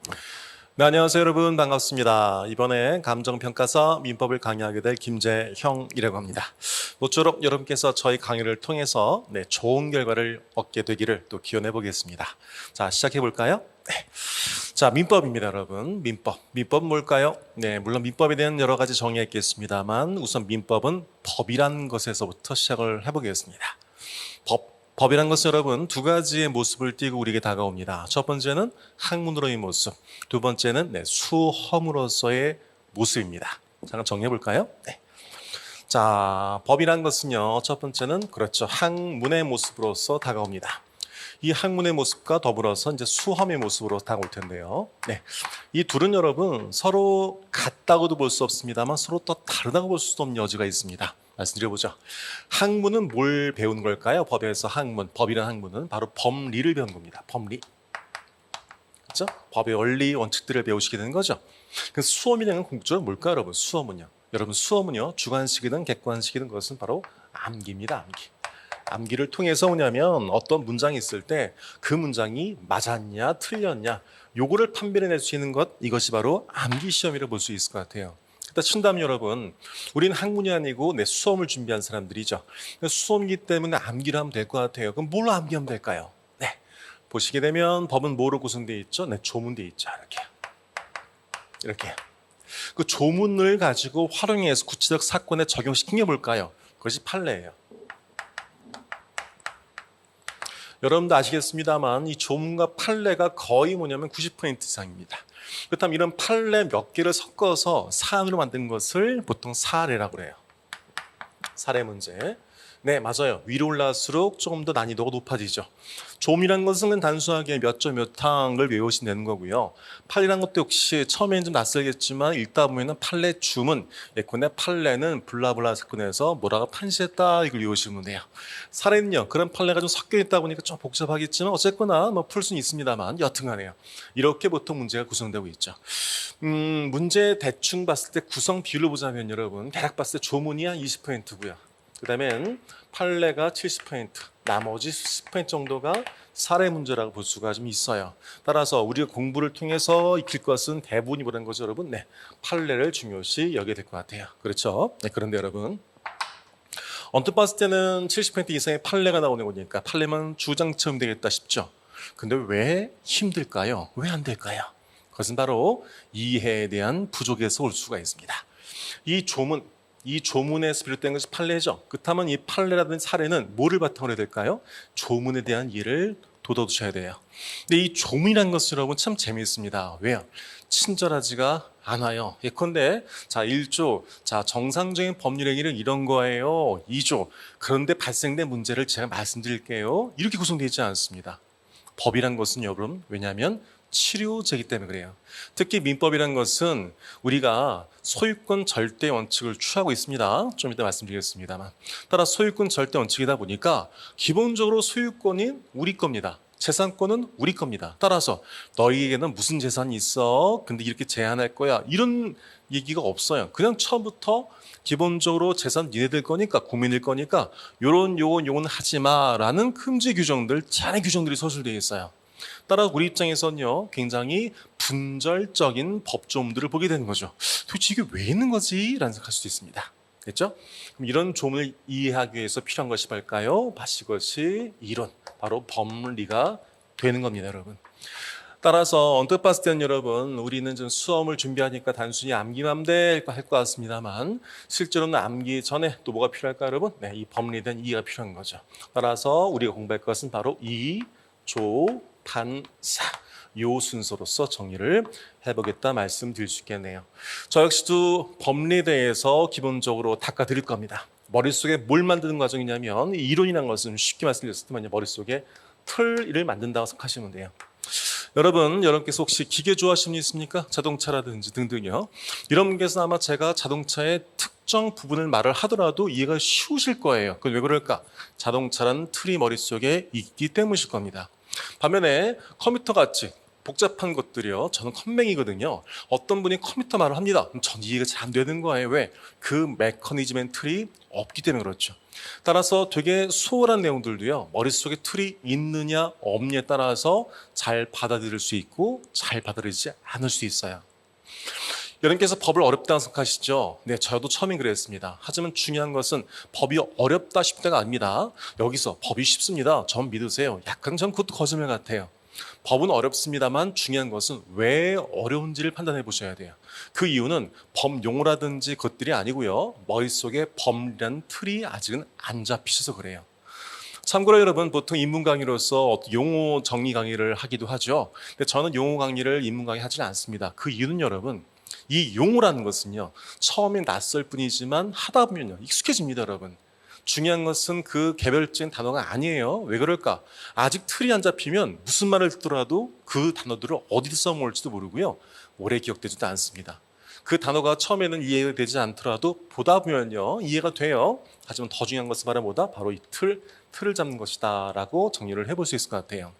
네, 안녕하세요 여러분, 반갑습니다. 이번에 감정평가사 민법을 강의하게 될 김재형이라고 합니다. 모쪼록 여러분께서 저희 강의를 통해서 좋은 결과를 얻게 되기를 또 기원해 보겠습니다. 자, 시작해 볼까요? 자, 민법입니다 여러분. 민법은 뭘까요? 물론 민법에 대한 여러 가지 정의가 있겠습니다만 우선 민법은 법이란 것에서부터 시작을 해보겠습니다. 법이란 것은 여러분 두 가지의 모습을 띠고 우리에게 다가옵니다. 첫 번째는 학문으로의 모습, 두 번째는 수험으로서의 모습입니다. 잠깐 정리해 볼까요? 자, 법이란 것은요, 첫 번째는 그렇죠, 학문의 모습으로서 다가옵니다. 이 학문의 모습과 더불어서 이제 수험의 모습으로 다가올 텐데요. 이 둘은 여러분 서로 같다고도 볼 수 없습니다만 서로 또 다르다고 볼 수도 없는 여지가 있습니다. 말씀드려보죠. 학문은 뭘 배우는 걸까요? 법에서 학문, 법이라는 학문은 바로 법리를 배우는 겁니다. 법리. 그렇죠? 법의 원리, 원칙들을 배우시게 되는 거죠. 그래서 수험이라는 건 궁극적으로 뭘까요, 여러분? 수험은요. 여러분 수험은요, 주관식이든 객관식이든 그것은 바로 암기입니다. 암기. 암기를 통해서 뭐냐면 어떤 문장이 있을 때 그 문장이 맞았냐, 틀렸냐, 요거를 판별해낼 수 있는 것, 이것이 바로 암기 시험이라고 볼 수 있을 것 같아요. 친다면 여러분, 우리는 학문이 아니고 수험을 준비한 사람들이죠. 수험이기 때문에 암기를 하면 될 것 같아요. 그럼 뭘로 암기하면 될까요? 보시게 되면 법은 뭐로 구성되어 있죠? 조문되어 있죠. 이렇게. 그 조문을 가지고 활용해서 구체적 사건에 적용시킨 게 뭘까요? 그것이 판례예요. 여러분도 아시겠습니다만 이 조문과 판례가 거의 뭐냐면 90% 이상입니다. 그렇다면 이런 판례 몇 개를 섞어서 사안으로 만든 것을 보통 사례라고 그래요. 사례 문제. 네, 맞아요. 위로 올라갈수록 조금 더 난이도가 높아지죠. 조문이란 것은 단순하게 몇 점 몇 항을 외우시면 되는 거고요. 판례란 것도 역시 처음에는 좀 낯설겠지만 읽다 보면 판례 주문, 예컨대 판례는 블라블라 사건에서 뭐라고 판시했다, 이걸 외우시면 돼요. 사례는요, 그런 판례가 좀 섞여 있다 보니까 좀 복잡하겠지만 어쨌거나 풀 수는 있습니다만 여튼간에요. 이렇게 보통 문제가 구성되고 있죠. 문제 대충 봤을 때 구성 비율을 보자면 여러분 대략 봤을 때 조문이 한 20%고요. 그 다음엔 판례가 70%, 나머지 10% 정도가 사례 문제라고 볼 수가 좀 있어요. 따라서 우리가 공부를 통해서 익힐 것은 대부분이 뭐라는 거죠, 여러분? 판례를 중요시 여겨야 될 것 같아요. 그렇죠? 그런데 여러분, 언뜻 봤을 때는 70% 이상의 판례가 나오는 거니까 판례만 주장처럼 되겠다 싶죠. 근데 왜 힘들까요? 왜 안 될까요? 그것은 바로 이해에 대한 부족에서 올 수가 있습니다. 이 조문에서 비롯된 것이 판례죠. 그렇다면 이 판례라든지 사례는 뭐를 바탕으로 해야 될까요? 조문에 대한 이해를 돋워두셔야 돼요. 근데 이 조문이라는 것은 여러분 참 재미있습니다. 왜요? 친절하지가 않아요. 예컨대 자 1조, 자 정상적인 법률 행위는 이런 거예요. 2조, 그런데 발생된 문제를 제가 말씀드릴게요. 이렇게 구성되어 있지 않습니다. 법이란 것은 여러분, 왜냐하면 치료제이기 때문에 그래요. 특히 민법이란 것은 우리가 소유권 절대 원칙을 취하고 있습니다. 좀 이따 말씀드리겠습니다만, 따라 소유권 절대 원칙이다 보니까 기본적으로 소유권이 우리 겁니다. 재산권은 우리 겁니다. 따라서 너희에게는 무슨 재산이 있어? 근데 이렇게 제한할 거야. 이런 얘기가 없어요. 그냥 처음부터 기본적으로 재산 니네들 거니까, 국민들 거니까 요건 하지 마라는 금지 규정들, 잔해 규정들이 서술되어 있어요. 따라서 우리 입장에서는요, 굉장히 분절적인 법조문들을 보게 되는 거죠. 도대체 이게 왜 있는 거지? 라는 생각할 수도 있습니다. 됐죠? 그럼 이런 조문을 이해하기 위해서 필요한 것이 뭘까요? 이것이 이론, 바로 법리가 되는 겁니다, 여러분. 따라서 언뜻 봤을 때는 여러분, 우리는 좀 수험을 준비하니까 단순히 암기만 될 것 같습니다만 실제로는 암기 전에 또 뭐가 필요할까요, 여러분? 이 법리에 대한 이해가 필요한 거죠. 따라서 우리가 공부할 것은 바로 이, 조, 반, 사, 요 순서로서 정리를 해보겠다 말씀드릴 수 있겠네요. 저 역시도 법리에 대해서 기본적으로 닦아드릴 겁니다. 머릿속에 뭘 만드는 과정이냐면, 이 이론이라는 것은 쉽게 말씀드렸을 때만요, 머릿속에 틀을 만든다고 생각하시면 돼요. 여러분께서 혹시 기계 좋아하시는 분 있습니까? 자동차라든지 등등요. 이런 분께서 아마 제가 자동차의 특정 부분을 말을 하더라도 이해가 쉬우실 거예요. 그건 왜 그럴까? 자동차라는 틀이 머릿속에 있기 때문이실 겁니다. 반면에 컴퓨터 같이 복잡한 것들이요. 저는 컴맹이거든요. 어떤 분이 컴퓨터 말을 합니다. 그럼 전 이해가 잘 안 되는 거예요. 왜? 그 메커니즘의 틀이 없기 때문에 그렇죠. 따라서 되게 수월한 내용들도요. 머릿속에 틀이 있느냐 없느냐에 따라서 잘 받아들일 수 있고 잘 받아들이지 않을 수 있어요. 여러분께서 법을 어렵다고 생각하시죠? 네, 저도 처음엔 그랬습니다. 하지만 중요한 것은 법이 어렵다 싶을 때가 아닙니다. 여기서 법이 쉽습니다. 전 믿으세요. 약간 전 그것도 거짓말 같아요. 법은 어렵습니다만 중요한 것은 왜 어려운지를 판단해 보셔야 돼요. 그 이유는 법 용어라든지 것들이 아니고요. 머릿속에 법이라는 틀이 아직은 안 잡히셔서 그래요. 참고로 여러분, 보통 인문 강의로서 용어 정리 강의를 하기도 하죠. 근데 저는 용어 강의를 인문 강의 하지는 않습니다. 그 이유는 여러분, 이 용어라는 것은요, 처음엔 낯설 뿐이지만 하다 보면요, 익숙해집니다, 여러분. 중요한 것은 그 개별적인 단어가 아니에요. 왜 그럴까? 아직 틀이 안 잡히면 무슨 말을 듣더라도 그 단어들을 어디서 써먹을지도 모르고요. 오래 기억되지도 않습니다. 그 단어가 처음에는 이해가 되지 않더라도 보다 보면요, 이해가 돼요. 하지만 더 중요한 것은 바로 뭐다? 바로 이 틀을 잡는 것이다 라고 정리를 해볼 수 있을 것 같아요.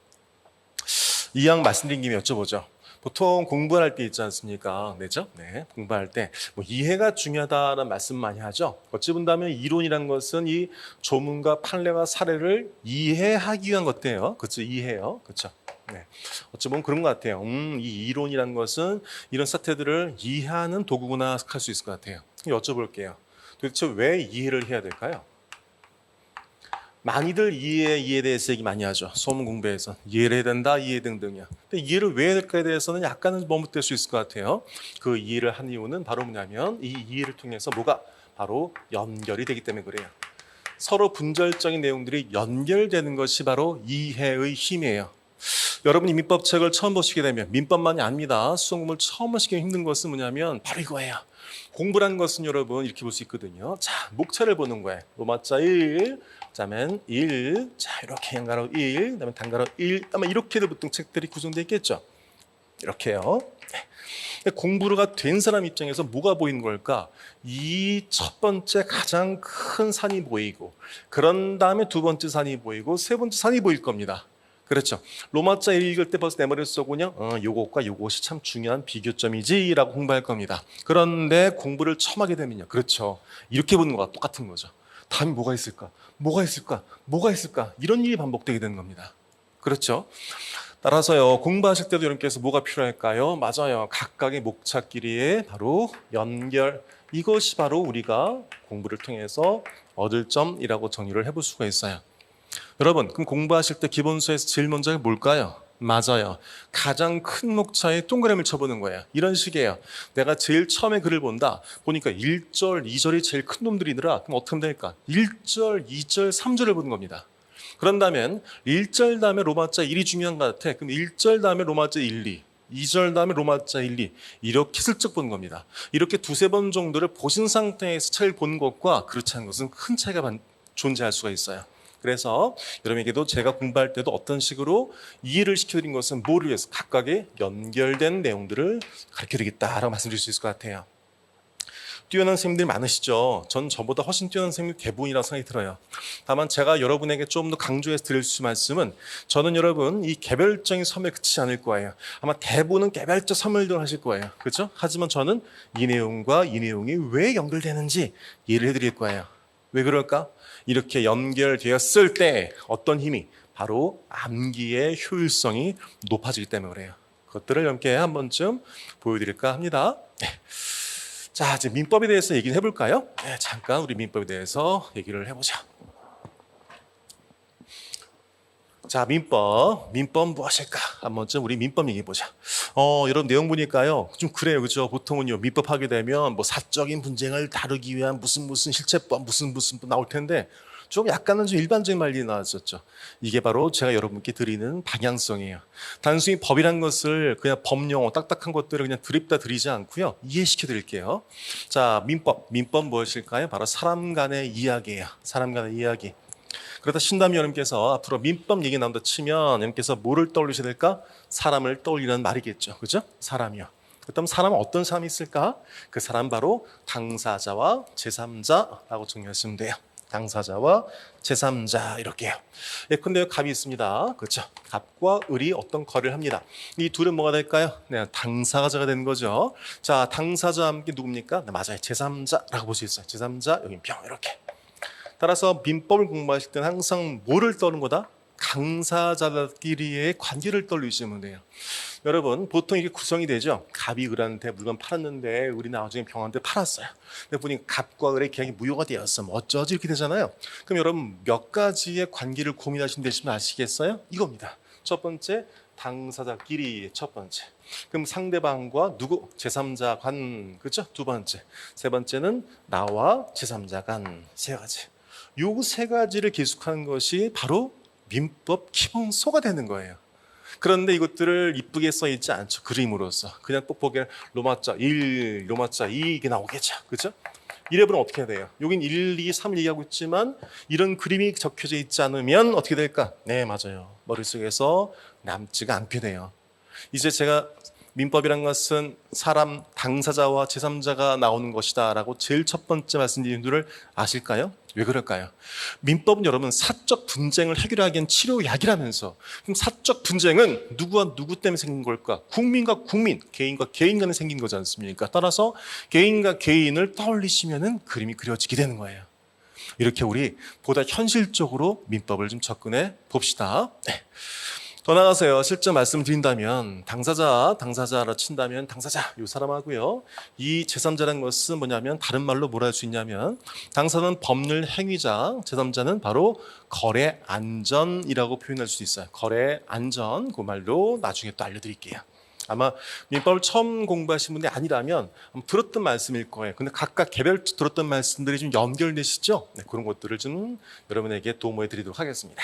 이왕 말씀드린 김에 여쭤보죠. 보통 공부할 때 있지 않습니까? 네죠? 네, 공부할 때 뭐 이해가 중요하다는 말씀 많이 하죠. 어찌 본다면 이론이란 것은 이 조문과 판례와 사례를 이해하기 위한 것이에요. 그렇죠? 이해요. 그렇죠? 네. 어찌 보면 그런 것 같아요. 이 이론이란 것은 이런 사태들을 이해하는 도구구나 할 수 있을 것 같아요. 여쭤볼게요. 도대체 왜 이해를 해야 될까요? 많이들 이해에 대해서 얘기 많이 하죠. 소문 공부에서 이해를 해야 된다, 이해 등등이요. 근데 이해를 왜 해야 될까에 대해서는 약간은 머뭇될 수 있을 것 같아요. 그 이해를 한 이유는 바로 뭐냐면 이 이해를 통해서 뭐가 바로 연결이 되기 때문에 그래요. 서로 분절적인 내용들이 연결되는 것이 바로 이해의 힘이에요. 여러분이 민법책을 처음 보시게 되면 민법만이 아닙니다. 수험 공부를 처음 하시기 힘든 것은 뭐냐면 바로 이거예요. 공부라는 것은 여러분 이렇게 볼 수 있거든요. 자, 목차를 보는 거예요. 로마자 1, 그다음엔 1, 자 이렇게 양가로 1, 그다음에 단가로 1, 아마 이렇게도 보통 책들이 구성되어 있겠죠. 이렇게요. 공부가 된 사람 입장에서 뭐가 보이는 걸까? 이 첫 번째 가장 큰 산이 보이고, 그런 다음에 두 번째 산이 보이고, 세 번째 산이 보일 겁니다. 그렇죠. 로마자 1 읽을 때 벌써 내 머릿속에 그냥 요것과 요것이 참 중요한 비교점이지 라고 공부할 겁니다. 그런데 공부를 처음 하게 되면요. 그렇죠. 이렇게 보는 거와 똑같은 거죠. 다음에 뭐가 있을까? 뭐가 있을까? 뭐가 있을까? 이런 일이 반복되게 되는 겁니다. 그렇죠. 따라서요, 공부하실 때도 여러분께서 뭐가 필요할까요? 맞아요. 각각의 목차끼리의 바로 연결. 이것이 바로 우리가 공부를 통해서 얻을 점이라고 정의를 해볼 수가 있어요. 여러분, 그럼 공부하실 때 기본서에서 제일 먼저 뭘까요? 맞아요. 가장 큰 목차에 동그라미를 쳐보는 거예요. 이런 식이에요. 내가 제일 처음에 글을 본다. 보니까 1절, 2절이 제일 큰 놈들이더라. 그럼 어떻게 하면 될까? 1절, 2절, 3절을 보는 겁니다. 그런다면 1절 다음에 로마자 1이 중요한 것 같아. 그럼 1절 다음에 로마자 1, 2. 2절 다음에 로마자 1, 2 이렇게 슬쩍 보는 겁니다. 이렇게 두세 번 정도를 보신 상태에서 책을 보는 것과 그렇지 않은 것은 큰 차이가 존재할 수가 있어요. 그래서 여러분에게도 제가 공부할 때도 어떤 식으로 이해를 시켜드린 것은 뭐를 위해서 각각의 연결된 내용들을 가르쳐드리겠다라고 말씀드릴 수 있을 것 같아요. 뛰어난 선생님들이 많으시죠. 전 저보다 훨씬 뛰어난 선생님들 대부분이라고 생각이 들어요. 다만 제가 여러분에게 좀 더 강조해서 드릴 수 있는 말씀은 저는 여러분 이 개별적인 섬에 그치지 않을 거예요. 아마 대부분은 개별적 선물들 하실 거예요. 그렇죠? 하지만 저는 이 내용과 이 내용이 왜 연결되는지 이해를 해드릴 거예요. 왜 그럴까? 이렇게 연결되었을 때 어떤 힘이 바로 암기의 효율성이 높아지기 때문에 그래요. 그것들을 함께 한 번쯤 보여드릴까 합니다. 자, 이제 민법에 대해서 얘기를 해볼까요? 네, 잠깐 우리 민법에 대해서 얘기를 해보자. 자, 민법 무엇일까? 한 번쯤 우리 민법 얘기해보자. 여러분 내용 보니까요, 좀 그래요, 그죠? 보통은요, 민법 하게 되면 뭐 사적인 분쟁을 다루기 위한 무슨 실체법, 무슨 나올 텐데, 좀 약간은 좀 일반적인 말이 나왔었죠. 이게 바로 제가 여러분께 드리는 방향성이에요. 단순히 법이란 것을 그냥 법용어 딱딱한 것들을 그냥 드립다 드리지 않고요, 이해시켜 드릴게요. 자, 민법 무엇일까요? 바로 사람 간의 이야기예요. 사람 간의 이야기. 그러다 신담 여러분께서 앞으로 민법 얘기 나온다 치면 여러분께서 뭐를 떠올리셔야 될까? 사람을 떠올리는 말이겠죠. 그죠? 사람이요. 그렇다면 사람은 어떤 사람이 있을까? 그 사람 바로 당사자와 제3자라고 정의하시면 돼요. 당사자와 제3자 이렇게요. 예컨대 갑이 있습니다. 그렇죠? 갑과 을이 어떤 거래를 합니다. 이 둘은 뭐가 될까요? 네, 당사자가 되는 거죠. 자, 당사자와 함께 누굽니까? 네, 맞아요. 제3자라고 볼 수 있어요. 제3자, 여기 병 이렇게. 따라서 민법을 공부하실 때는 항상 뭐를 떠는 거다? 당사자들끼리의 관계를 떠올리시면 돼요. 여러분 보통 이게 구성이 되죠. 갑이 을한테 물건 팔았는데 을이 나중에 병한테 팔았어요. 근데 보니 갑과 을의 계약이 무효가 되었어. 뭐 어쩌지 이렇게 되잖아요. 그럼 여러분 몇 가지의 관계를 고민하시면 되시면 아시겠어요? 이겁니다. 첫 번째 당사자끼리 첫 번째. 그럼 상대방과 누구? 제3자 간. 그렇죠? 두 번째. 세 번째는 나와 제3자 간. 세 가지. 요 세 가지를 기술하는 것이 바로 민법 기본소가 되는 거예요. 그런데 이것들을 이쁘게 써 있지 않죠. 그림으로써. 그냥 뽁뽁이에 로마자 1, 로마자 2 이게 나오겠죠. 그렇죠? 이래버리면 어떻게 해야 돼요? 여긴 1, 2, 3 얘기하고 있지만 이런 그림이 적혀져 있지 않으면 어떻게 될까? 네, 맞아요. 머릿속에서 남지가 않게 돼요. 이제 제가 민법이란 것은 사람 당사자와 제3자가 나오는 것이다 라고 제일 첫 번째 말씀드린 줄을 아실까요? 왜 그럴까요? 민법은 여러분 사적 분쟁을 해결하기엔 치료약이라면서. 그럼 사적 분쟁은 누구와 누구 때문에 생긴 걸까? 국민과 국민, 개인과 개인 간에 생긴 거지 않습니까? 따라서 개인과 개인을 떠올리시면 그림이 그려지게 되는 거예요. 이렇게 우리 보다 현실적으로 민법을 좀 접근해 봅시다. 네. 더 나가서요. 실제 말씀드린다면 당사자라 친다면 당사자 이 사람하고요. 이 제3자라는 것은 뭐냐면 다른 말로 뭐라 할 수 있냐면 당사자는 법률 행위자, 제3자는 바로 거래 안전이라고 표현할 수 있어요. 거래 안전 그 말로 나중에 또 알려드릴게요. 아마 민법을 처음 공부하신 분이 아니라면 들었던 말씀일 거예요. 근데 각각 개별 들었던 말씀들이 좀 연결되시죠? 네, 그런 것들을 좀 여러분에게 도모해 드리도록 하겠습니다.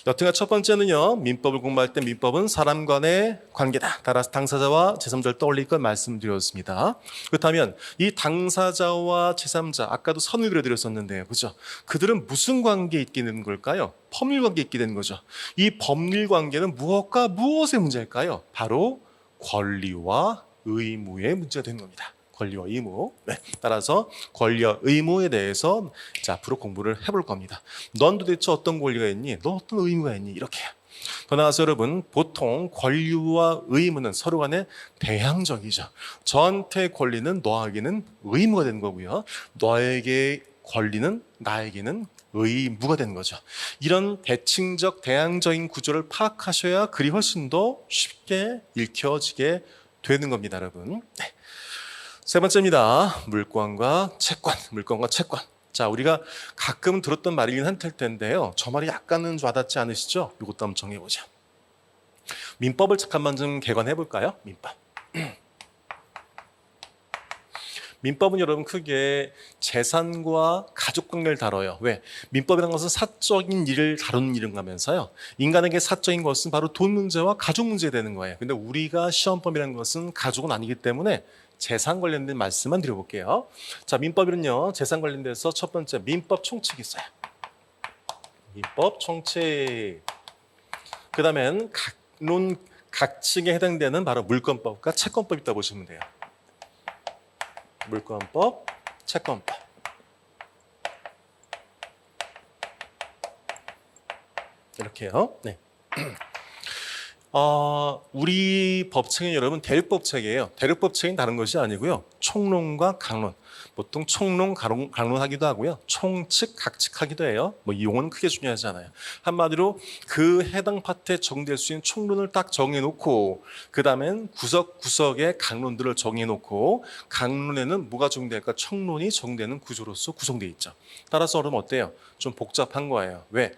여튼간 첫 번째는요. 민법을 공부할 때 민법은 사람 간의 관계다. 따라서 당사자와 제3자를 떠올릴 것 말씀드렸습니다. 그렇다면 이 당사자와 제3자 아까도 선을 그려드렸었는데요. 그죠? 그들은 무슨 관계에 있게 되는 걸까요? 법률 관계에 있게 되는 거죠. 이 법률 관계는 무엇과 무엇의 문제일까요? 바로 권리와 의무의 문제가 되는 겁니다. 권리와 의무. 네. 따라서 권리와 의무에 대해서 앞으로 공부를 해볼 겁니다. 넌 도대체 어떤 권리가 있니? 너 어떤 의무가 있니? 이렇게. 더 나아가서 여러분 보통 권리와 의무는 서로 간에 대항적이죠. 저한테 권리는 너에게는 의무가 되는 거고요. 너에게 권리는 나에게는 의무가 되는 거죠. 이런 대칭적 대항적인 구조를 파악하셔야 글이 훨씬 더 쉽게 읽혀지게 되는 겁니다, 여러분. 네. 세 번째입니다. 물권과 채권. 물권과 채권. 자, 우리가 가끔 들었던 말이긴 할 텐데요. 저 말이 약간은 와닿지 않으시죠? 이것도 한번 정해보자. 민법을 잠깐만 좀 개관해 볼까요? 민법. 민법은 여러분 크게 재산과 가족관계를 다뤄요. 왜? 민법이라는 것은 사적인 일을 다루는 일인가면서요. 인간에게 사적인 것은 바로 돈 문제와 가족 문제 되는 거예요. 근데 우리가 시험법이라는 것은 가족은 아니기 때문에 재산 관련된 말씀만 드려볼게요. 자, 민법에는요. 재산 관련돼서 첫 번째 민법 총칙이 있어요. 민법 총칙. 그 다음엔 각칙에 해당되는 바로 물권법과 채권법이 있다고 보시면 돼요. 물권법, 채권법. 이렇게요. 네. 우리 법칙은 여러분 대륙법칙이에요. 대륙법칙은 다른 것이 아니고요. 총론과 강론. 보통 총론, 강론하기도 하고요. 총칙, 각칙하기도 해요. 뭐 이 용어는 크게 중요하지 않아요. 한마디로 그 해당 파트에 적용될 수 있는 총론을 딱 정해놓고 그 다음엔 구석구석에 강론들을 정해놓고 강론에는 뭐가 적용될까? 총론이 적용되는 구조로서 구성되어 있죠. 따라서 여러분 어때요? 좀 복잡한 거예요. 왜?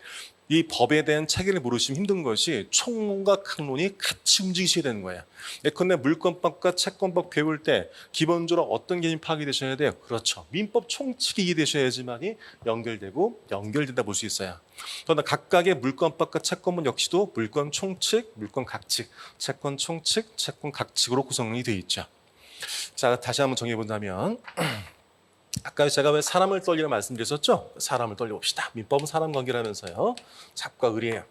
이 법에 대한 체계를 모르시면 힘든 것이 총론과 강론이 같이 움직이셔야 되는 거예요. 예컨대 물권법과 채권법 배울 때 기본적으로 어떤 개념이 파악이 되셔야 돼요? 그렇죠. 민법 총칙이 이해되셔야지만이 연결된다 볼 수 있어요. 그러나 각각의 물권법과 채권법 역시도 물권 총칙, 물권 각칙, 채권 총칙, 채권 각칙으로 구성이 되어 있죠. 자, 다시 한번 정해본다면 아까 제가 왜 사람을 떨리라 말씀드렸었죠? 사람을 떨려봅시다. 민법은 사람 관계라면서요. 잡과 을이에요.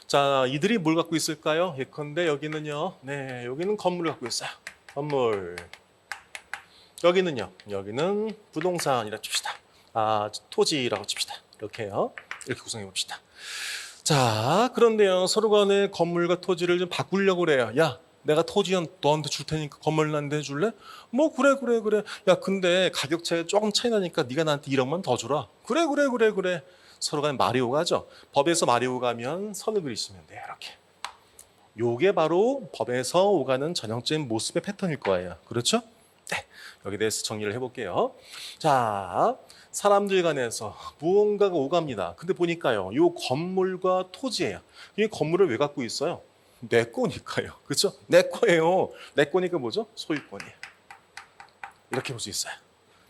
자, 이들이 뭘 갖고 있을까요? 예컨대 여기는요. 네, 여기는 건물을 갖고 있어요. 건물. 여기는요. 여기는 부동산이라 칩시다. 토지라고 칩시다. 이렇게요. 이렇게 구성해 봅시다. 자, 그런데요. 서로 간에 건물과 토지를 좀 바꾸려고 그래요. 야, 내가 토지 너한테 줄 테니까 건물 나한테 해줄래? 뭐 그래. 야, 근데 가격 차이 조금 차이 나니까 네가 나한테 1억만 더 줘라. 그래. 서로 간에 말이 오가죠. 법에서 말이 오가면 선을 그리시면 돼요. 이렇게. 요게 바로 법에서 오가는 전형적인 모습의 패턴일 거예요. 그렇죠? 네. 여기에 대해서 정리를 해볼게요. 자, 사람들 간에서 무언가가 오갑니다. 근데 보니까요, 요 건물과 토지예요. 이 건물을 왜 갖고 있어요? 내 거니까요. 그렇죠? 내 거예요. 내 거니까 뭐죠? 소유권이에요. 이렇게 볼 수 있어요.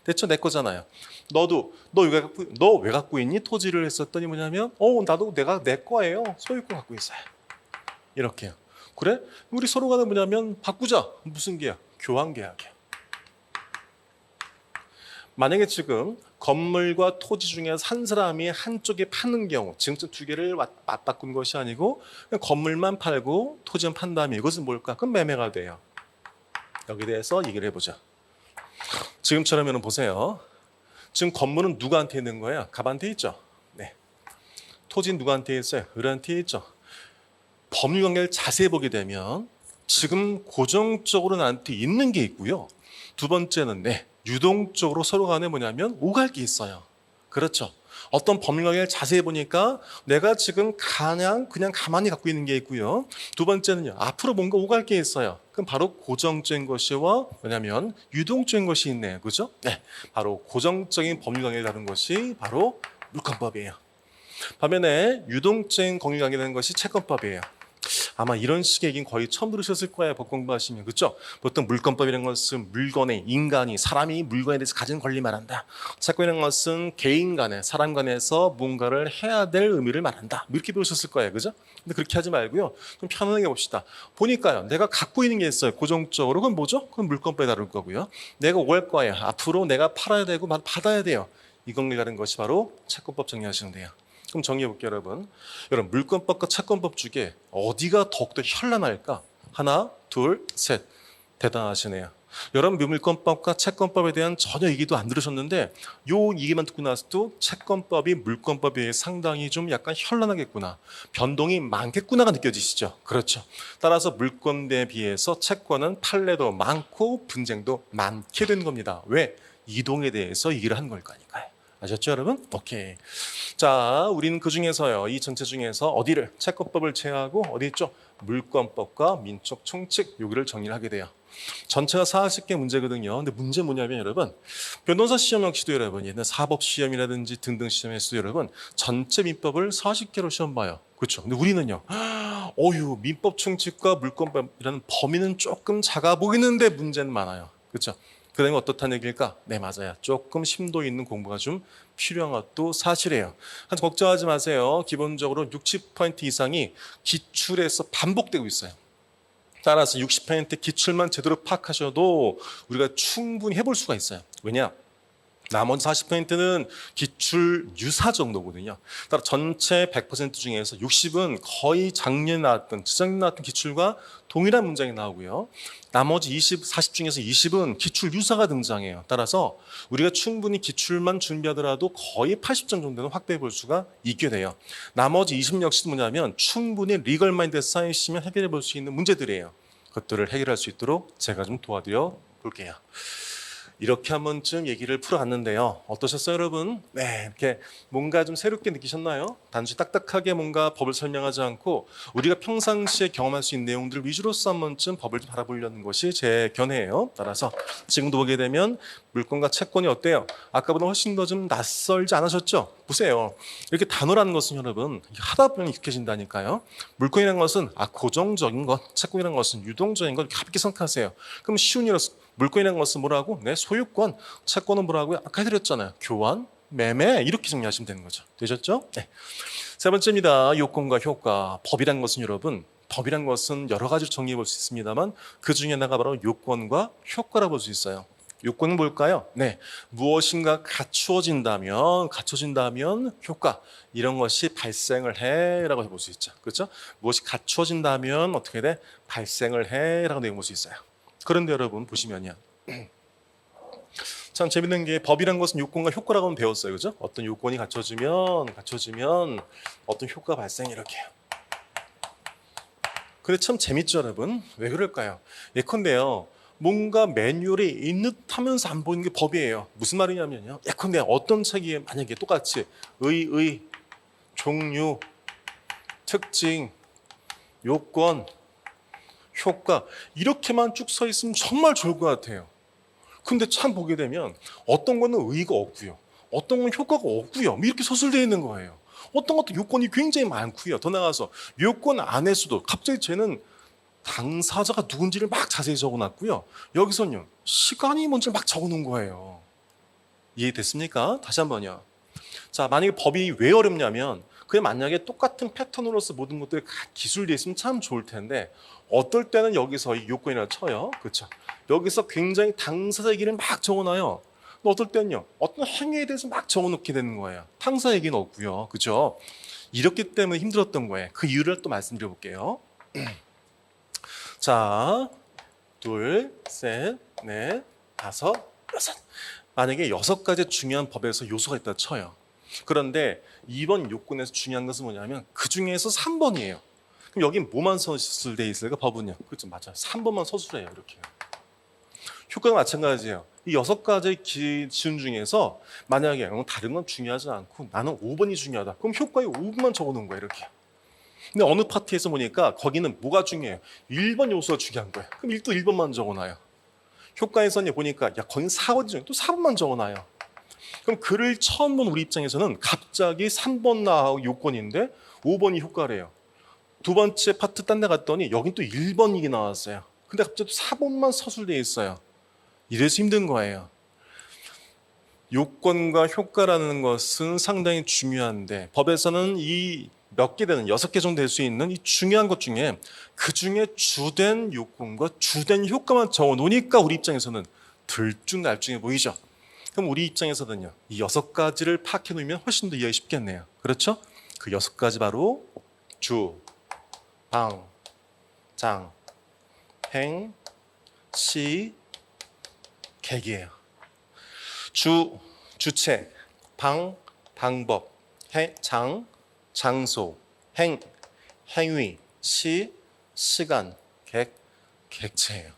됐죠? 내 거잖아요. 너도 너 왜 갖고 있니? 토지를 했었더니 뭐냐면 나도 내 거예요. 소유권 갖고 있어요. 이렇게요. 그래? 우리 서로 간에 뭐냐면 바꾸자. 무슨 계약? 교환 계약이에요. 만약에 지금 건물과 토지 중에서 한 사람이 한쪽에 파는 경우, 지금 두 개를 맞바꾼 것이 아니고 그냥 건물만 팔고 토지만 판다면 이것은 뭘까? 그럼 매매가 돼요. 여기에 대해서 얘기를 해보자. 지금처럼은 보세요. 지금 건물은 누구한테 있는 거예요? 갑한테 있죠. 네. 토지는 누구한테 있어요? 을한테 있죠. 법률 관계를 자세히 보게 되면 지금 고정적으로 나한테 있는 게 있고요. 두 번째는 유동적으로 서로 간에 뭐냐면 오갈 게 있어요. 그렇죠. 어떤 법률 관계를 자세히 보니까 내가 지금 그냥 가만히 갖고 있는 게 있고요. 두 번째는요. 앞으로 뭔가 오갈 게 있어요. 그럼 바로 고정적인 것이와 뭐냐면 유동적인 것이 있네요. 그죠? 네. 바로 고정적인 법률 관계를 다룬 것이 바로 물권법이에요. 반면에 유동적인 법률 관계라는 것이 채권법이에요. 아마 이런 식의 얘기는 거의 처음 들으셨을 거예요. 법 공부하시면. 그렇죠? 보통 물권법이라는 것은 물건에 인간이 사람이 물건에 대해서 가진 권리 말한다. 채권이라는 것은 개인 간에 사람 간에서 뭔가를 해야 될 의미를 말한다. 이렇게 배우셨을 거예요. 그죠? 근데 그렇게 하지 말고요. 좀 편안하게 봅시다. 보니까요. 내가 갖고 있는 게 있어요. 고정적으로. 그건 뭐죠? 그건 물권법에 다룰 거고요. 내가 오갈 거예요. 앞으로 내가 팔아야 되고 받아야 돼요. 이건 다른 것이 바로 채권법 정리하시면 돼요. 그럼 정리해 볼게요, 여러분. 여러분, 물권법과 채권법 중에 어디가 더욱더 현란할까? 하나, 둘, 셋. 대단하시네요. 여러분, 물권법과 채권법에 대한 전혀 얘기도 안 들으셨는데 요 얘기만 듣고 나서도 채권법이 물권법에 비해 상당히 좀 약간 현란하겠구나. 변동이 많겠구나가 느껴지시죠? 그렇죠. 따라서 물권에 비해서 채권은 판례도 많고 분쟁도 많게 된 겁니다. 왜? 이동에 대해서 얘기를 한 거니까요. 아셨죠, 여러분? 오케이. 자, 우리는 그 중에서요, 이 전체 중에서 어디를 채권법을 제외하고 어디 있죠? 물권법과 민족 총칙 여기를 정리를 하게 돼요. 전체가 40개 문제거든요. 근데 문제 뭐냐면 여러분, 변호사 시험 역시도 여러분, 옛날 사법 시험이라든지 등등 시험에서도 여러분 전체 민법을 40개로 시험 봐요. 그렇죠? 근데 우리는요, 민법 총칙과 물권법이라는 범위는 조금 작아 보이는데 문제는 많아요. 그렇죠? 그 다음에 어떻다는 얘기일까? 네, 맞아요. 조금 심도 있는 공부가 좀 필요한 것도 사실이에요. 걱정하지 마세요. 기본적으로 60% 이상이 기출에서 반복되고 있어요. 따라서 60% 기출만 제대로 파악하셔도 우리가 충분히 해볼 수가 있어요. 왜냐? 나머지 40%는 기출 유사 정도거든요. 따라 전체 100% 중에서 60은 거의 작년에 나왔던, 재작년에 나왔던 기출과 동일한 문장이 나오고요. 나머지 40 중에서 20은 기출 유사가 등장해요. 따라서 우리가 충분히 기출만 준비하더라도 거의 80점 정도는 확대해 볼 수가 있게 돼요. 나머지 20 역시 뭐냐면 충분히 리걸 마인드 쌓이시면 해결해 볼 수 있는 문제들이에요. 그것들을 해결할 수 있도록 제가 좀 도와드려 볼게요. 이렇게 한 번쯤 얘기를 풀어갔는데요. 어떠셨어요, 여러분? 네, 이렇게 뭔가 좀 새롭게 느끼셨나요? 단지 딱딱하게 뭔가 법을 설명하지 않고 우리가 평상시에 경험할 수 있는 내용들 위주로서 한 번쯤 법을 좀 바라보려는 것이 제 견해예요. 따라서 지금도 보게 되면 물권과 채권이 어때요? 아까보다 훨씬 더 좀 낯설지 않으셨죠? 보세요. 이렇게 단어라는 것은 여러분 하다 보면 익숙해진다니까요. 물권이라는 것은 고정적인 것, 채권이라는 것은 유동적인 것 가볍게 생각하세요. 그럼 쉬운 예로 물권이라는 것은 뭐라고? 네, 소유권. 채권은 뭐라고요? 아까 해드렸잖아요. 교환, 매매 이렇게 정리하시면 되는 거죠. 되셨죠? 네. 세 번째입니다. 요건과 효과. 법이란 것은 여러분, 법이란 것은 여러 가지로 정리해 볼 수 있습니다만 그 중에 하나가 바로 요건과 효과라고 볼 수 있어요. 요건은 뭘까요? 네, 무엇인가 갖추어진다면 효과 이런 것이 발생을 해라고 해볼 수 있죠. 그렇죠? 무엇이 갖추어진다면 어떻게 돼? 발생을 해라고 내볼 수 있어요. 그런데 여러분 보시면요. 참 재밌는 게 법이란 것은 요건과 효과라고 하면 배웠어요. 그죠? 어떤 요건이 갖춰지면 어떤 효과가 발생 이렇게요. 근데 참 재밌죠, 여러분? 왜 그럴까요? 예컨대요. 뭔가 매뉴얼이 있는 듯 하면서 안 보이는 게 법이에요. 무슨 말이냐면요. 예컨대 어떤 책이 만약에 똑같이 종류, 특징, 요건, 효과 이렇게만 쭉 서 있으면 정말 좋을 것 같아요. 근데 참 보게 되면 어떤 거는 의의가 없고요. 어떤 건 효과가 없고요. 이렇게 서술되어 있는 거예요. 어떤 것도 요건이 굉장히 많고요. 더 나아가서 요건 안에서도 갑자기 쟤는 당사자가 누군지를 막 자세히 적어놨고요. 여기서는요. 시간이 뭔지를 막 적어놓은 거예요. 이해됐습니까? 다시 한번요. 자, 만약에 법이 왜 어렵냐면 그냥 만약에 똑같은 패턴으로서 모든 것들이 기술되어 있으면 참 좋을 텐데 어떨 때는 여기서 이 요건이라 쳐요. 그렇죠? 여기서 굉장히 당사자 얘기를 막 적어놔요. 어떨 때는요. 어떤 행위에 대해서 막 적어놓게 되는 거예요. 당사 얘기는 없고요. 그렇죠? 이렇기 때문에 힘들었던 거예요. 그 이유를 또 말씀드려 볼게요. 자, 둘, 셋, 넷, 다섯, 여섯. 만약에 6가지 중요한 법에서 요소가 있다 쳐요. 그런데 이번 요건에서 중요한 것은 뭐냐면 그 중에서 3번이에요. 그럼 여긴 뭐만 서술되어 있을까? 법은요. 그렇죠, 맞아요. 3번만 서술해요. 이렇게. 효과가 마찬가지예요. 이 6가지 기준 중에서 만약에 다른 건 중요하지 않고 나는 5번이 중요하다. 그럼 효과에 5번만 적어놓은 거예요. 이렇게. 근데 어느 파트에서 보니까 거기는 뭐가 중요해요? 1번 요소가 중요한 거예요. 그럼 또 1번만 적어놔요. 효과에서는 보니까 거긴 4번이 중요해요. 또 4번만 적어놔요. 그럼 글을 처음 본 우리 입장에서는 갑자기 3번 나오고 요건인데 5번이 효과래요. 두 번째 파트 딴 데 갔더니 여긴 또 1번이 나왔어요. 근데 갑자기 4번만 서술되어 있어요. 이래서 힘든 거예요. 요건과 효과라는 것은 상당히 중요한데 법에서는 이 몇 개 되는 6개 정도 될 수 있는 이 중요한 것 중에 그 중에 주된 요건과 주된 효과만 적어 놓으니까 우리 입장에서는 들쭉날쭉해 보이죠. 그럼 우리 입장에서는요. 이 6가지를 파악해 놓으면 훨씬 더 이해하기 쉽겠네요. 그렇죠? 그 6가지 바로 주, 방, 장, 행, 시, 객이에요. 주체, 방, 방법, 장, 장소, 행위, 시간, 객체예요.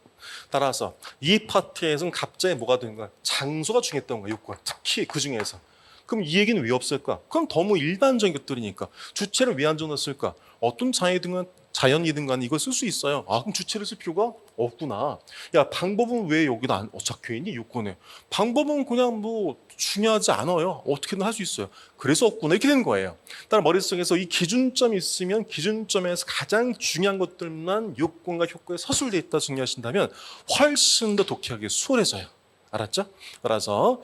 따라서 이 파트에서는 갑자기 뭐가 된 거야? 장소가 중요했던 거야, 요건. 특히 그 중에서. 그럼 이 얘기는 왜 없을까? 그럼 너무 일반적인 것들이니까. 주체를 왜 안 적었을까? 어떤 자연이든 간에 이걸 쓸 수 있어요. 아, 그럼 주체를 쓸 필요가 없구나. 야, 방법은 왜 여기다 안 적혀 있니? 요건에. 방법은 그냥 뭐 중요하지 않아요. 어떻게든 할 수 있어요. 그래서 없구나. 이렇게 되는 거예요. 따라 머릿속에서 이 기준점이 있으면 기준점에서 가장 중요한 것들만 요건과 효과에 서술되어 있다 정리하신다면 훨씬 더 독해하기 수월해져요. 알았죠? 따라서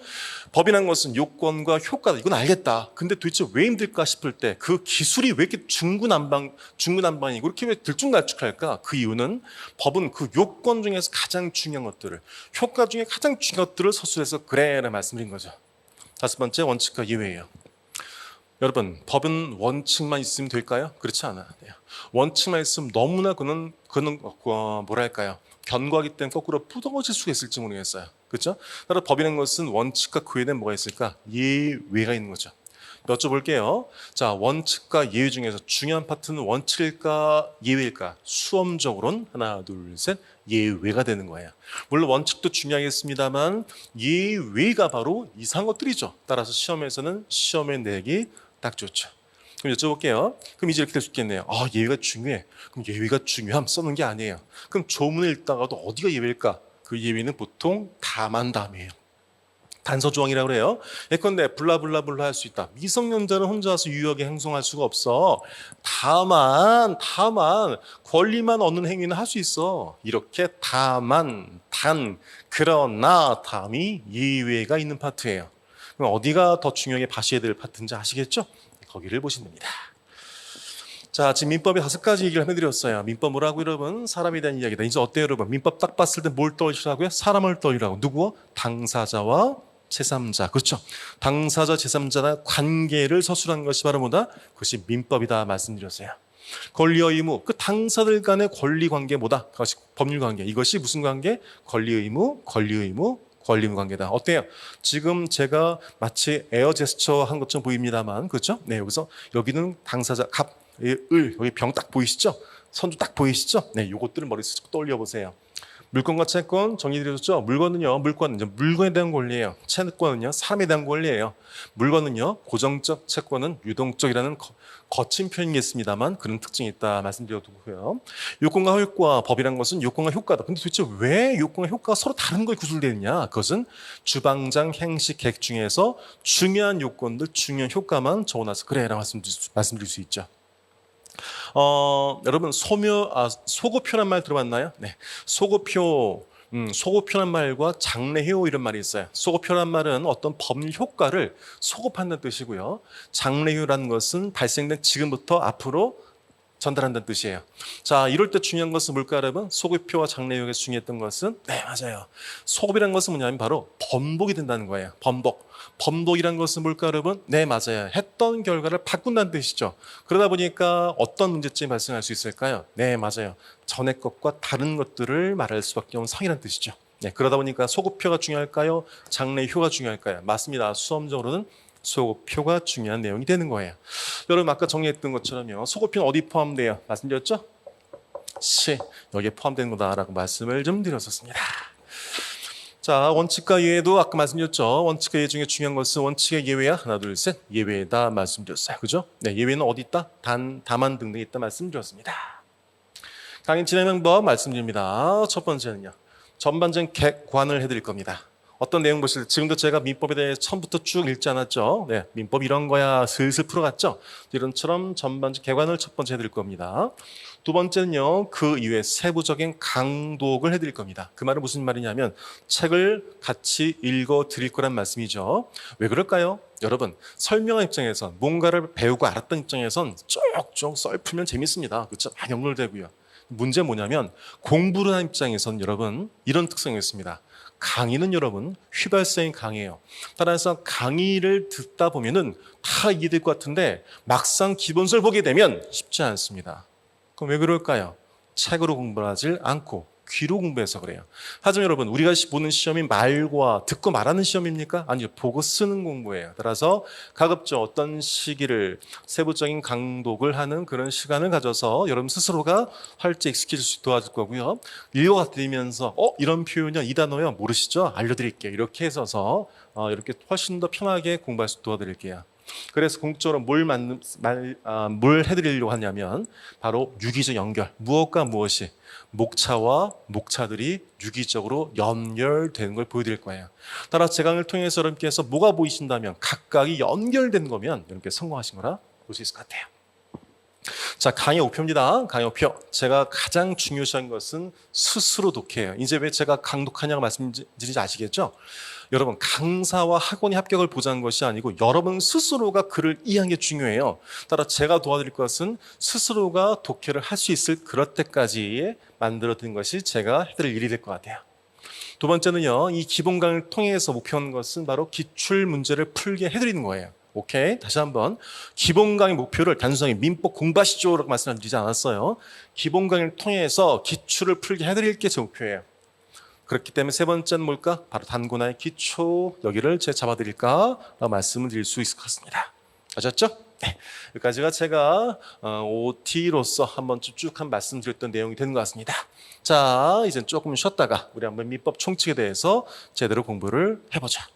법이란 것은 요건과 효과다. 이건 알겠다. 근데 도대체 왜 힘들까 싶을 때 그 기술이 왜 이렇게 중구난방이고 이렇게 왜 들쭉날쭉할까? 그 이유는 법은 그 요건 중에서 가장 중요한 것들을, 효과 중에 가장 중요한 것들을 서술해서 그래라 말씀드린 거죠. 5번째, 원칙과 예외예요. 여러분, 법은 원칙만 있으면 될까요? 그렇지 않아요. 원칙만 있으면 너무나 그는 뭐랄까요? 견고하기 때문에 거꾸로 부러질 수가 있을지 모르겠어요. 그렇죠? 따라서 법이라는 것은 원칙과 그 외에는 뭐가 있을까? 예외가 있는 거죠. 여쭤볼게요. 자, 원칙과 예외 중에서 중요한 파트는 원칙일까 예외일까? 수험적으로는 하나, 둘, 셋 예외가 되는 거예요. 물론 원칙도 중요하겠습니다만 예외가 바로 이상한 것들이죠. 따라서 시험에 내기 딱 좋죠. 그럼 여쭤볼게요. 그럼 이제 이렇게 될 수 있겠네요. 아, 예외가 중요해. 그럼 예외가 중요함 써놓은 게 아니에요. 그럼 조문을 읽다가도 어디가 예외일까? 그 예외는 보통 다만담이에요. 단서조항이라고 그래요. 예컨대 블라블라블라 할 수 있다. 미성년자는 혼자서 유효하게 행동할 수가 없어. 다만 권리만 얻는 행위는 할 수 있어. 이렇게 그러나 담이 예외가 있는 파트예요. 그럼 어디가 더 중요하게 봐셔야 될 파트인지 아시겠죠? 거기를 보시면 됩니다. 자, 지금 민법에 5가지 얘기를 해드렸어요. 민법 뭐라고 여러분? 사람에 대한 이야기다. 이제 어때요 여러분? 민법 딱 봤을 때 뭘 떠올리시라고요? 사람을 떠올리라고. 누구? 당사자와 제3자. 그렇죠? 당사자, 제3자의 관계를 서술한 것이 바로 뭐다? 그것이 민법이다 말씀드렸어요. 권리와 의무, 그 당사들 간의 권리 관계 뭐다? 그것이 법률 관계. 이것이 무슨 관계? 권리 의무, 권리 관계다. 어때요? 지금 제가 마치 에어 제스처 한 것처럼 보입니다만, 그렇죠? 네, 여기서 여기는 당사자 갑, 을, 여기 병 딱 보이시죠? 선주 딱 보이시죠? 네, 요것들을 머릿속에 떠올려 보세요. 물건과 채권 정리드렸죠? 물건은요, 물건에 대한 권리예요. 채권은요, 사람에 대한 권리예요. 물건은요, 고정적, 채권은 유동적이라는 거친 표현이겠습니다만 그런 특징이 있다 말씀드렸고요. 요건과 효과, 법이란 것은 요건과 효과다. 근데 도대체 왜 요건과 효과가 서로 다른 거에 구술되어 있냐? 그것은 주방장 행식 계획 중에서 중요한 요건들, 중요한 효과만 적어놔서 그래라고 말씀드릴 수 있죠. 여러분 소고표란 말 들어봤나요? 네, 소고표란 말과 장래효 이런 말이 있어요. 소고표란 말은 어떤 법률 효과를 소급한다는 뜻이고요. 장래효라는 것은 발생된 지금부터 앞으로 전달한다는 뜻이에요. 자, 이럴 때 중요한 것은 뭘까 여러분? 소급표와 장래효에서 중요했던 것은 네, 맞아요. 소급이라는 것은 뭐냐면 바로 번복이 된다는 거예요. 번복이라는 것은 뭘까 여러분? 네, 맞아요. 했던 결과를 바꾼다는 뜻이죠. 그러다 보니까 어떤 문제점이 발생할 수 있을까요? 네, 맞아요. 전의 것과 다른 것들을 말할 수밖에 없는 상이라는 뜻이죠. 네, 그러다 보니까 소급표가 중요할까요? 장래효가 중요할까요? 맞습니다. 수험적으로는 소급표가 중요한 내용이 되는 거예요. 여러분 아까 정리했던 것처럼요. 소급표는 어디 포함돼요? 말씀드렸죠? 시, 여기에 포함되는 거다라고 말씀을 좀 드렸었습니다. 자, 원칙과 예외도 아까 말씀드렸죠. 원칙과 예외 중에 중요한 것은 원칙의 예외야. 하나, 둘, 셋. 예외다 말씀드렸어요. 그죠? 네, 예외는 어디 있다? 다만 등등 있다 말씀드렸습니다. 강의 진행 방법 말씀드립니다. 첫 번째는요. 전반적인 객관을 해드릴 겁니다. 어떤 내용 보실 때 지금도 제가 민법에 대해 처음부터 쭉 읽지 않았죠. 네, 민법 이런 거야 슬슬 풀어갔죠. 이런처럼 전반적 개관을 첫 번째 해드릴 겁니다. 두 번째는요, 그 이외 세부적인 강독을 해드릴 겁니다. 그 말은 무슨 말이냐면 책을 같이 읽어 드릴 거란 말씀이죠. 왜 그럴까요? 여러분 설명한 입장에선 뭔가를 배우고 알았던 입장에선 쭉쭉 썰 풀면 재밌습니다. 그렇죠? 막 연결되고요. 문제 뭐냐면 공부를 한 입장에선 여러분 이런 특성이 있습니다. 강의는 여러분 휘발성인 강의예요. 따라서 강의를 듣다 보면은 다 이해될 것 같은데 막상 기본서를 보게 되면 쉽지 않습니다. 그럼 왜 그럴까요? 책으로 공부하지 않고 귀로 공부해서 그래요. 하지만 여러분 우리가 보는 시험이 말과 듣고 말하는 시험입니까? 아니요. 보고 쓰는 공부예요. 따라서 가급적 어떤 시기를 세부적인 강독을 하는 그런 시간을 가져서 여러분 스스로가 활짝 익숙해질 수 있도록 도와줄 거고요. 읽어드리면서 이런 표현이요. 이 단어요. 모르시죠? 알려드릴게요. 이렇게 해서 이렇게 훨씬 더 편하게 공부할 수 있도록 도와드릴게요. 그래서 궁극적으로 뭘 해드리려고 하냐면 바로 유기적 연결, 무엇과 무엇이 목차와 목차들이 유기적으로 연결되는 걸 보여드릴 거예요. 따라 제 강의를 통해서 여러분께서 뭐가 보이신다면 각각이 연결된 거면 여러분께 성공하신 거라 볼 수 있을 것 같아요. 자, 강의 5표입니다. 강의 5표. 제가 가장 중요시한 것은 스스로 독해예요. 이제 왜 제가 강독하냐고 말씀드리지 아시겠죠? 여러분 강사와 학원이 합격을 보장한 것이 아니고 여러분 스스로가 글을 이해하는 게 중요해요. 따라 제가 도와드릴 것은 스스로가 독해를 할 수 있을 그럴 때까지 만들어드린 것이 제가 해드릴 일이 될 것 같아요. 두 번째는요. 이 기본 강의를 통해서 목표한 것은 바로 기출 문제를 풀게 해드리는 거예요. 오케이? 다시 한번 기본 강의 목표를 단순하게 민법 공부하시죠라고 말씀드리지 않았어요. 기본 강의를 통해서 기출을 풀게 해드릴 게 제 목표예요. 그렇기 때문에 세 번째는 뭘까? 바로 단권화의 기초 여기를 제가 잡아드릴까? 말씀을 드릴 수 있을 것 같습니다. 아셨죠? 네. 여기까지가 제가 OT로서 한번 쭉 말씀드렸던 내용이 되는 것 같습니다. 자, 이제 조금 쉬었다가 우리 한번 민법 총칙에 대해서 제대로 공부를 해보자.